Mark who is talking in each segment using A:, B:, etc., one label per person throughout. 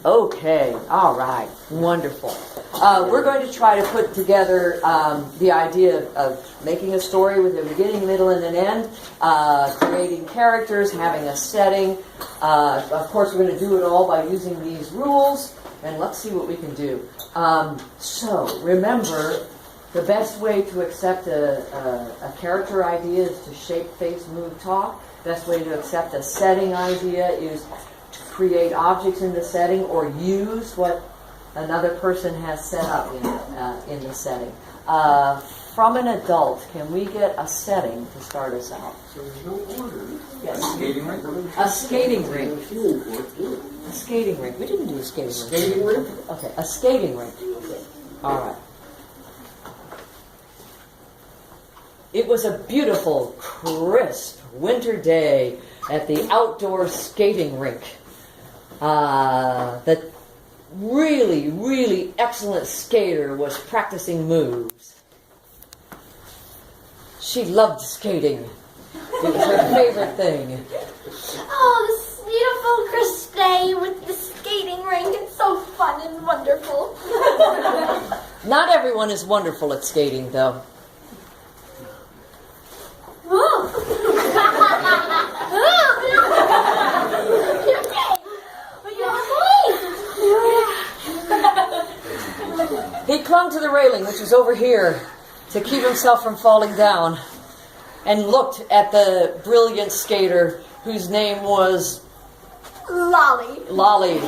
A: Okay, all right, wonderful. We're going to try to put together the idea of making a story with a beginning, middle, and an end, creating characters, having a setting. Of course, we're going to do it all by using these rules, and let's see what we can do. So, remember, the best way to accept a character idea is to shape, face, move, talk. Best way to accept a setting idea is create objects in the setting or use what another person has set up in the setting. From an adult, can we get a setting to start us out?
B: So there's no order.
A: Yes.
B: A skating rink?
A: A skating rink. A skating rink. We didn't do a skating rink.
B: Skating rink?
A: Okay, a skating rink. All right. It was a beautiful, crisp winter day at the outdoor skating rink. The really, really excellent skater was practicing moves. She loved skating. It was her favorite thing.
C: Oh, this beautiful crisp day with the skating rink. It's so fun and wonderful.
A: Not everyone is wonderful at skating, though. He clung to the railing, which was over here, to keep himself from falling down, and looked at the brilliant skater whose name was
C: Lolly.
A: Lolly.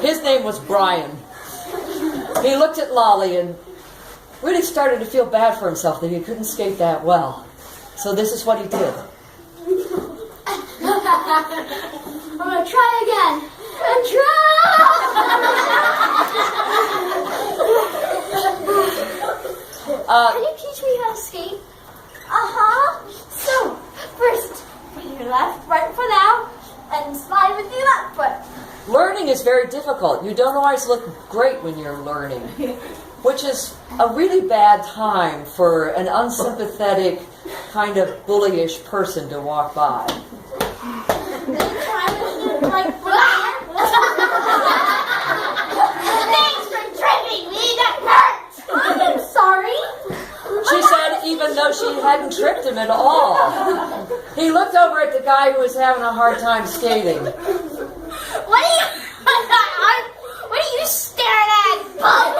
A: His name was Brian. He looked at Lolly and really started to feel bad for himself that he couldn't skate that well. So this is what he did.
C: I'm going to try again. Can you teach me how to skate? So, first, put your left right foot out and slide with your left foot.
A: Learning is very difficult. You don't always look great when you're learning, which is a really bad time for an unsympathetic, kind of bullyish person to walk by.
C: Like, thanks for tripping me, that hurt! I'm sorry.
A: She said even though she hadn't tripped him at all. He looked over at the guy who was having a hard time skating.
C: What are you staring at, bug?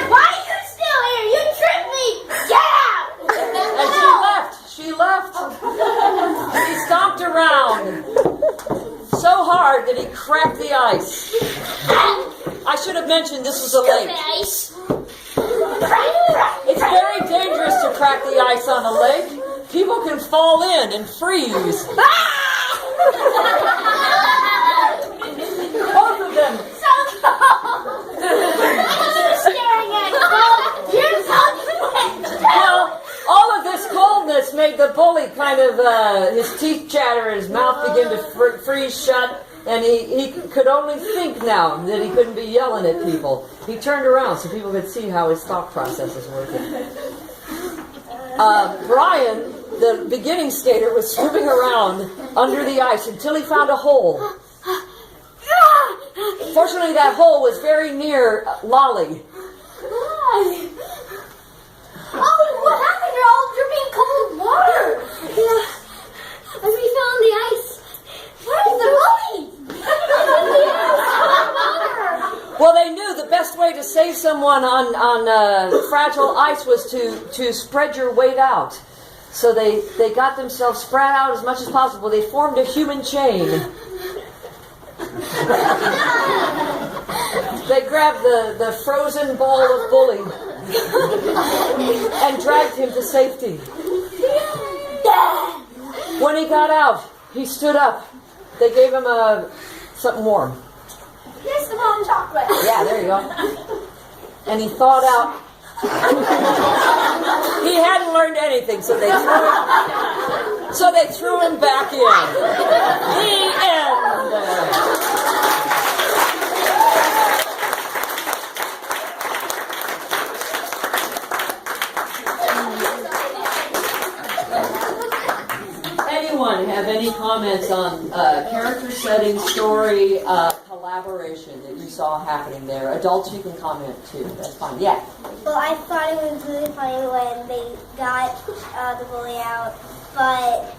C: Why are you still here? You tripped me! Get out!
A: And she left. He stomped around so hard that he cracked the ice. I should have mentioned this was a lake.
C: Ice.
A: It's very dangerous to crack the ice on a lake. People can fall in and freeze. Both of them.
C: So cold. What are you staring at, bug? You're so cold.
A: Well, all of this coldness made the bully kind of, his teeth chatter, his mouth begin to freeze shut, and he could only think now that he couldn't be yelling at people. He turned around so people could see how his thought process is working. Brian, the beginning skater, was swimming around under the ice until he found a hole. Fortunately, that hole was very near Lolly.
C: Oh, what happened? You're all dripping cold water. Yeah, as we fell on the ice. Where's the bully?
A: Well, they knew the best way to save someone on fragile ice was to spread your weight out. So they got themselves spread out as much as possible. They formed a human chain. They grabbed the frozen ball of bully and dragged him to safety. When he got out, he stood up. They gave him something warm.
C: Here's some hot chocolate.
A: Yeah, there you go. And he thawed out. He hadn't learned anything, so they threw him back in. The end. Anyone have any comments? comments on character setting, story, collaboration that you saw happening there? Adults, you can comment too. That's fine. Yeah.
C: Well, I thought it was really funny when they got the bully out, but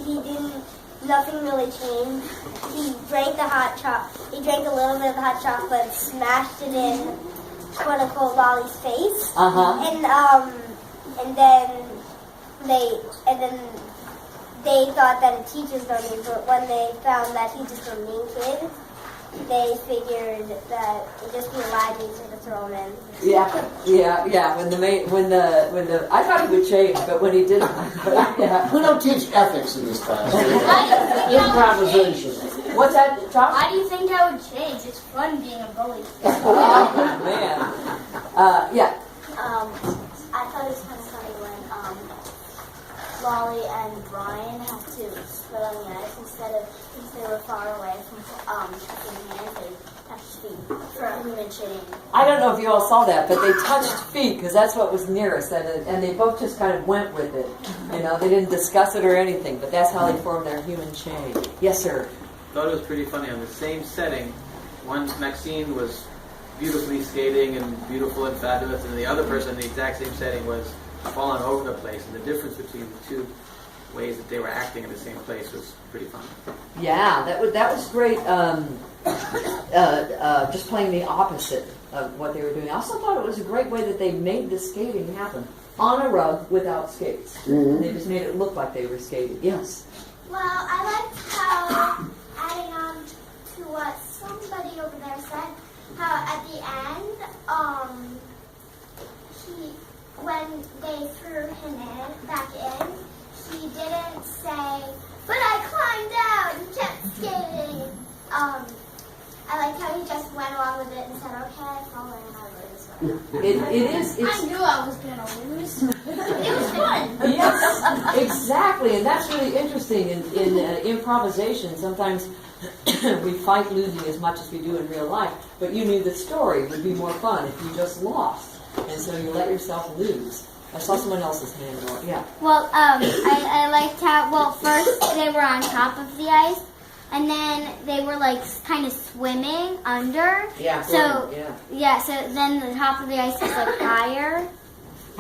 C: he didn't. Nothing really changed. He drank He drank a little bit of the hot chocolate, and smashed it in quote unquote Lolly's face. And then they thought that a teacher's going to, but when they found that he just a mean kid, they figured that it'd just be a lie teacher to throw him in.
A: Yeah. When the I thought he would change, but when he didn't, yeah.
B: We don't teach ethics in this class. Improvisation.
A: What's that, Josh?
C: Why do you think I would change? It's fun being a bully.
A: Oh man. Yeah.
C: I thought it was kind of funny when Lolly and Brian had to spit on the ice instead of, because they were far away from touching hands, they touched feet for a human change.
A: I don't know if you all saw that, but they touched feet because that's what was nearest, and they both just kind of went with it. You know, they didn't discuss it or anything, but that's how they formed their human chain. Yes, sir.
D: I thought it was pretty funny. On the same setting, one Maxine was beautifully skating and beautiful and fabulous, and the other person in the exact same setting was falling over the place, and the difference between the two ways that they were acting in the same place was pretty fun.
A: Yeah, that was great. Just playing the opposite of what they were doing. I also thought it was a great way that they made the skating happen on a rug without skates.
B: Mm-hmm.
A: They just made it look like they were skating. Yes.
C: Well, I liked how, adding on to what somebody over there said, how at the end, when they threw him back in, he didn't say, "But I climbed out and kept skating." I liked how he just went along with it and said, "Okay, I fall in, I'll lose." I knew I was gonna lose. It was fun.
A: Yes, exactly, and that's really interesting in improvisation. Sometimes we fight losing as much as we do in real life, but you knew the story would be more fun if you just lost, and so you let yourself lose. I saw someone else's hand go up. Yeah.
C: Well, I liked how, well, first they were on top of the ice, and then they were like kind of swimming under.
A: Yeah.
C: So
A: yeah.
C: So then the top of the ice was like higher,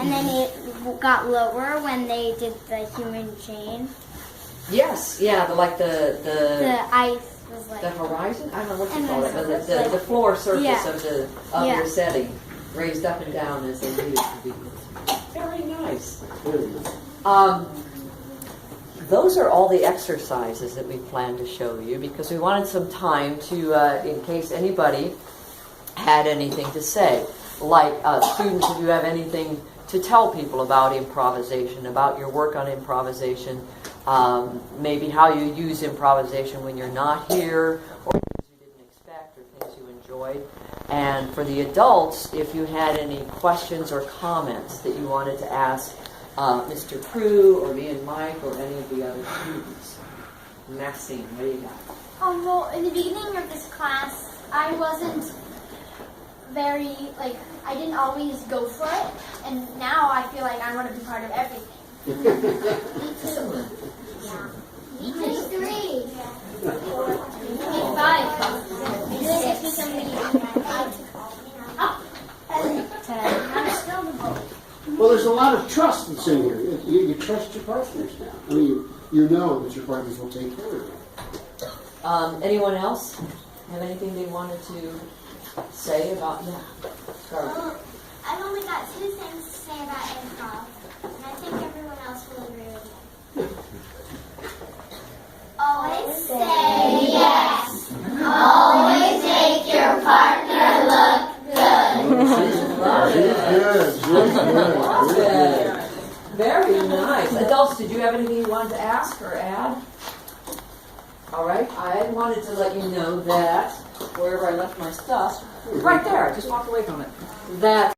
C: and then it got lower when they did the human chain.
A: Yes. Yeah. The
C: ice was like
A: the horizon. I don't know what you
C: And
A: call
C: then
A: it.
C: it's
A: But
C: like-
A: the floor surface
C: Yeah.
A: of your setting raised up and down as they needed to be. Very nice. Those are all the exercises that we plan to show you because we wanted some time to, in case anybody had anything to say. Like students, if you have anything to tell people about improvisation, about your work on improvisation, maybe how you use improvisation when you're not here, or things you didn't expect, or things you enjoyed. And for the adults, if you had any questions or comments that you wanted to ask Mr. Prue or me and Mike or any of the other students. Maxine, what do you got?
C: Well, in the beginning of this class, I wasn't very, I didn't always go for it, and now I feel like I want to be part of everything. Me too. 3. 4. 5. 6. 7. 10. I'm still the bully.
B: Well, there's a lot of trust that's in here. You trust your partners now. I mean, you know that your partners will take care of you.
A: Anyone else have anything they wanted to say about that? Sorry.
C: Well, I've only got 2 things to say about improv, and I think everyone else will agree with me. Always say yes. Always make your partner look
A: Good. Very nice. Adults, did you have anything you wanted to ask or add? All right. I wanted to let you know that wherever I left my stuff, right there, I just walked away from it, that